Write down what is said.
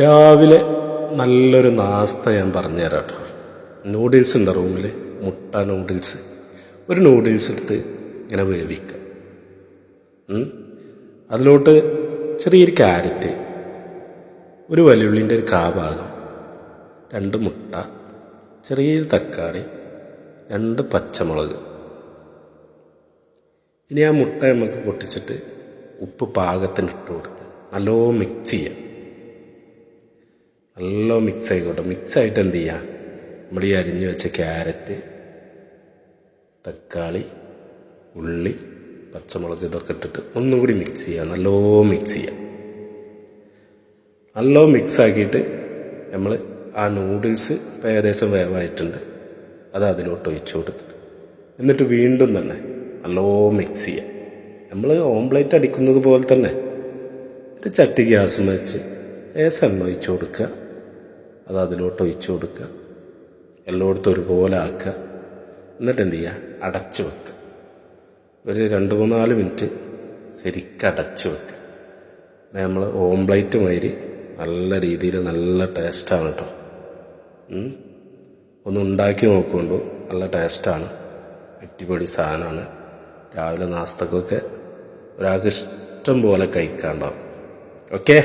രാവിലെ നല്ലൊരു നാസ്ത ഞാൻ പറഞ്ഞു തരാം കേട്ടോ. നൂഡിൽസ് ഉണ്ട് റൂമിൽ, മുട്ട നൂഡിൽസ്. ഒരു നൂഡിൽസ് എടുത്ത് ഇങ്ങനെ വേവിക്കുക. അതിലോട്ട് ചെറിയൊരു ക്യാരറ്റ്, ഒരു വലിയുള്ളിൻ്റെ ഒരു ഭാഗം, 2 മുട്ട, ചെറിയൊരു തക്കാളി, 2 പച്ചമുളക്. ഇനി ആ മുട്ട നമുക്ക് പൊട്ടിച്ചിട്ട് ഉപ്പ് പാകത്തിന് ഇട്ട് കൊടുത്ത് നല്ലോണം മിക്സ് ചെയ്യാം. നല്ല മിക്സ് ആയിക്കോട്ടെ. മിക്സായിട്ട് എന്ത് ചെയ്യുക, നമ്മൾ ഈ അരിഞ്ഞ് വെച്ച ക്യാരറ്റ്, തക്കാളി, ഉള്ളി, പച്ചമുളക് ഇതൊക്കെ ഇട്ടിട്ട് ഒന്നും കൂടി മിക്സ് ചെയ്യുക. നല്ലോ മിക്സ് ചെയ്യുക. നല്ലോ മിക്സാക്കിയിട്ട് നമ്മൾ ആ നൂഡിൽസ് ഇപ്പം ഏകദേശം വേവായിട്ടുണ്ട്, അത് അതിലോട്ട് ഒഴിച്ചു കൊടുത്തിട്ട് എന്നിട്ട് വീണ്ടും തന്നെ നല്ലോ മിക്സ് ചെയ്യുക. നമ്മൾ ഓംപ്ലേറ്റ് അടിക്കുന്നത് പോലെ തന്നെ ഒരു ചട്ടി ഗ്യാസ് വെച്ച് എണ്ണ ഒഴിച്ചു കൊടുക്കുക. അത് അതിലോട്ട് ഒഴിച്ചു കൊടുക്കുക. എല്ലായിടത്തും ഒരുപോലെ ആക്കുക. എന്നിട്ട് എന്ത് ചെയ്യുക, അടച്ചു വെക്കുക. ഒരു 2-3-4 മിനിറ്റ് ശരിക്കും അടച്ചു വെക്കുക. നമ്മൾ ഓംപ്ലേറ്റ് മാതിരി നല്ല രീതിയിൽ നല്ല ടേസ്റ്റാണ് കേട്ടോ. ഒന്ന് ഉണ്ടാക്കി നോക്കുകൊണ്ടു, നല്ല ടേസ്റ്റാണ്. അടിപൊളി സാധനമാണ്. രാവിലെ നാസ്തക്കൊക്കെ ഒരാൾക്ക് ഇഷ്ടം പോലെ കഴിക്കാനുണ്ടാവും. ഓക്കെ.